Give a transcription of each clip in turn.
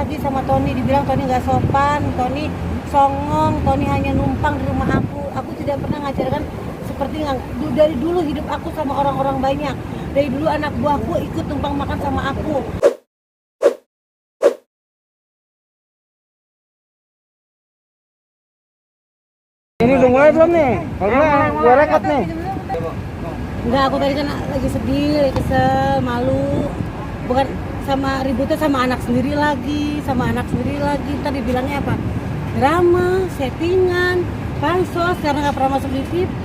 lagi sama Tony, dibilang Tony nggak sopan, Tony songong, Tony hanya numpang di rumah aku. Aku tidak pernah ngajarkan seperti yang dari dulu hidup aku sama orang-orang banyak. Dari dulu anak buahku ikut numpang makan sama aku. Ini udah mulai belum nih? Karena gue rekod nih. Enggak, aku tadi kan lagi sedih, lagi kesel, malu. Bukan sama ributnya sama anak sendiri lagi, Tadi bilangnya apa? Drama, settingan, pansos, karena nggak pernah masuk di TV.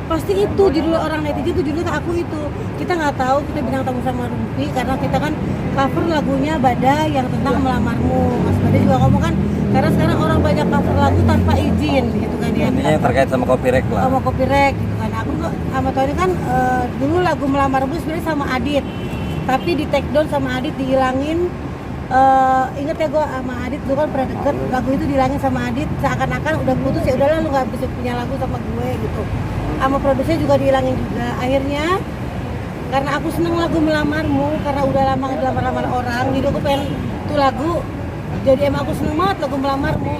Pasti itu judul orang netizen, itu judul aku itu. Kita nggak tahu, kita bintang tamu sama Rumpi karena kita kan cover lagunya Badai yang tentang melamarmu. Mas Badai juga ngomong kan, karena sekarang orang banyak cover lagu tanpa izin gitu kan ya. Intinya yang terkait sama copyright lah. Sama copyright gitu kan. Aku sama Tony kan dulu lagu Melamarmu sebenarnya sama Adit. Tapi di take down sama Adit, dihilangin. Ingat ya, gue sama Adit dulu kan pernah deket, lagu itu dihilangin sama Adit seakan-akan udah putus, ya udahlah lu nggak bisa punya lagu sama gue gitu. Sama produsernya juga dihilangin juga. Akhirnya karena aku seneng lagu Melamarmu, karena udah lama nggak dilamar-lamar orang, jadi aku pengen tuh lagu. Jadi emang aku seneng banget lagu Melamarmu.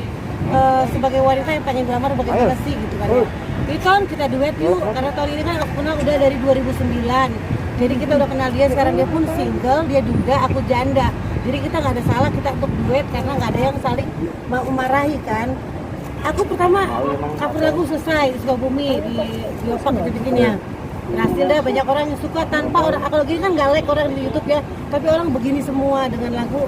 Sebagai wanita yang pengen dilamar bagaimana sih gitu kan ya. Jadi Ton, kita duet yuk, karena tahun ini kan aku kenal udah dari 2009. Jadi kita udah kenal dia, sekarang dia pun single, dia duda, aku janda. Jadi kita nggak ada salah kita untuk duet karena nggak ada yang saling memarahi kan. Aku pertama cover lagu selesai di Sukabumi, di Biopak gitu bikinnya. Berhasil deh, banyak orang yang suka tanpa orang. Kalau gini kan nggak like orang di YouTube ya, tapi orang begini semua dengan lagu.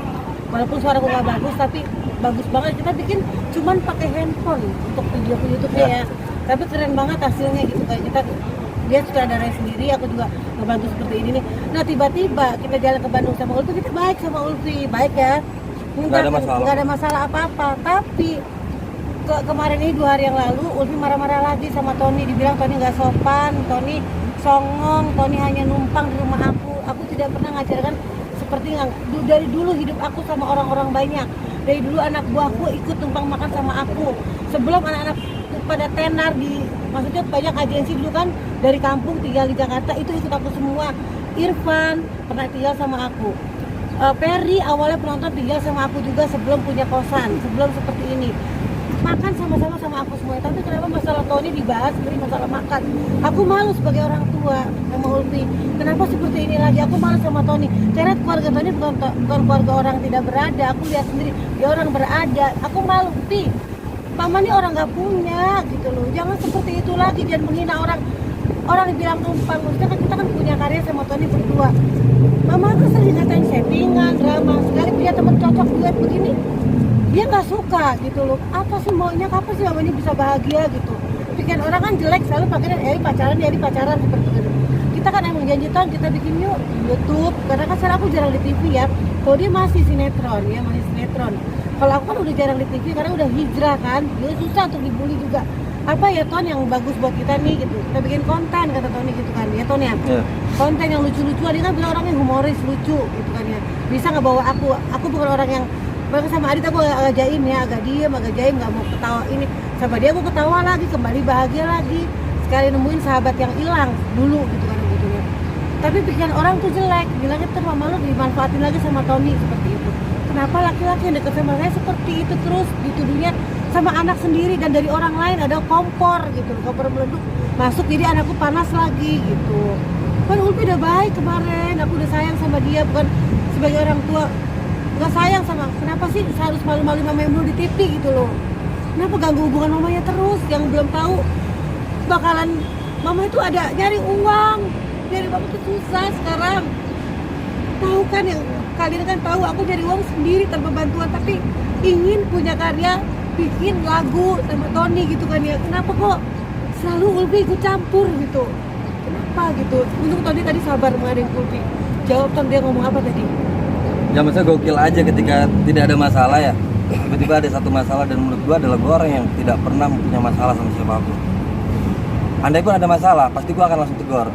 Walaupun suaraku nggak bagus, tapi bagus banget. Kita bikin cuman pakai handphone untuk video ke YouTube-nya ya. Tapi keren banget hasilnya gitu kayak kita. Dia sutradaranya sendiri, aku juga ngebantu seperti ini nih. Nah tiba-tiba kita jalan ke Bandung sama Ulfi, kita baik sama Ulfi, baik ya. Nggak ada masalah apa-apa. Tapi kemarin ini 2 hari yang lalu Ulfi marah-marah lagi sama Tony, dibilang Tony nggak sopan, Tony songong, Tony hanya numpang di rumah aku. Aku tidak pernah ngajarkan seperti yang dari dulu hidup aku sama orang-orang banyak. Dari dulu anak buahku ikut numpang makan sama aku. Sebelum anak-anak pada tenar di, maksudnya banyak agensi dulu kan dari kampung tinggal di Jakarta, itu ikut aku semua. Irfan pernah tinggal sama aku. Perry awalnya penonton tinggal sama aku juga sebelum punya kosan, sebelum seperti ini. Makan sama-sama sama aku semua. Tapi kenapa masalah Tony dibahas seperti masalah makan? Aku malu sebagai orang tua sama Ulfi. Kenapa seperti ini lagi? Aku malu sama Tony. Karena keluarga Tony bukan keluarga orang tidak berada. Aku lihat sendiri dia orang berada. Aku malu, Pi. Mama ini orang nggak punya gitu loh. Jangan seperti itu lagi, jangan menghina orang. Orang dibilang numpang. Maksudnya kan kita kan punya karya sama Tony berdua. Mama aku sering ngatain settingan, drama. Sekali punya teman cocok duet begini, dia nggak suka gitu loh. Apa sih maunya, kapan sih mama ini bisa bahagia gitu. Pikiran orang kan jelek, selalu pakainya pacaran seperti itu. Kita kan emang janji tahun kita bikin yuk YouTube, karena kan sekarang aku jarang di TV ya. Kalau dia masih sinetron ya, masih sinetron. Kalau aku kan udah jarang di TV karena udah hijrah kan, dia susah untuk dibully juga. Apa ya Ton yang bagus buat kita nih gitu, kita bikin konten kata Tony gitu kan ya Ton ya. Konten yang lucu-lucu, dia kan bilang orangnya humoris, lucu gitu kan ya. Bisa ngebawa aku bukan orang yang, bahkan sama Adit aku agak jaim ya, agak diem, agak jaim, nggak mau ketawa ini. Sama dia aku ketawa lagi, kembali bahagia lagi. Sekali nemuin sahabat yang hilang dulu gitu kan gitu ya. Tapi pikiran orang tuh jelek, bilangnya tuh mama lu dimanfaatin lagi sama Tony seperti itu. Kenapa laki-laki yang deket sama saya seperti itu terus dituduhnya sama anak sendiri dan dari orang lain, ada kompor gitu, kompor meleduk masuk jadi anakku panas lagi gitu. Kan Ulfi udah baik kemarin, aku udah sayang sama dia, bukan sebagai orang tua nggak sayang sama. Kenapa sih harus malu-malu mamanya mulu di TV gitu loh? Kenapa ganggu hubungan mamanya terus? Yang belum tahu bakalan mama itu ada nyari uang, nyari uang itu susah sekarang. Tahu kan, yang kalian kan tahu aku nyari uang sendiri tanpa bantuan, tapi ingin punya karya, bikin lagu sama Tony gitu kan ya. Kenapa kok selalu Ulfi ikut campur gitu? Kenapa gitu? Untung Tony tadi sabar mengadeng Ulfi. Jawab Ton, dia ngomong apa tadi? Ya maksudnya gokil aja ketika tidak ada masalah ya. Tiba-tiba ada satu masalah, dan menurut gua adalah gua orang yang tidak pernah punya masalah sama siapapun. Andai pun ada masalah, pasti gua akan langsung tegur.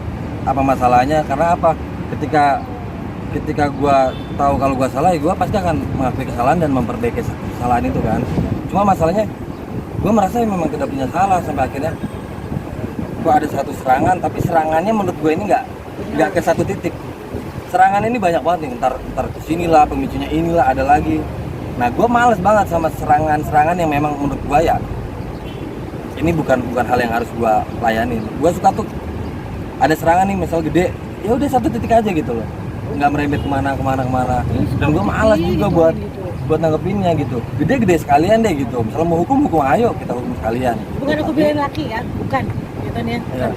Apa masalahnya? Karena apa? Ketika gua tahu kalau gua salah, ya gua pasti akan mengakui kesalahan dan memperbaiki kesalahan itu kan. Cuma masalahnya gua merasa memang tidak punya salah, sampai akhirnya gua ada satu serangan, tapi serangannya menurut gua ini nggak ke satu titik. Serangan ini banyak banget nih, ntar kesinilah, pemicunya inilah, ada lagi. Nah gue males banget sama serangan-serangan yang memang menurut gue ya ini bukan hal yang harus gue layanin. Gue suka tuh ada serangan nih misal gede, ya udah satu titik aja gitu loh, nggak merembet kemana. Dan gue malas juga buat nanggepinnya gitu. Gede sekalian deh gitu. Misalnya mau hukum ayo kita hukum sekalian. Bukan aku bilang laki kan, bukan. Gitu ya. Iya.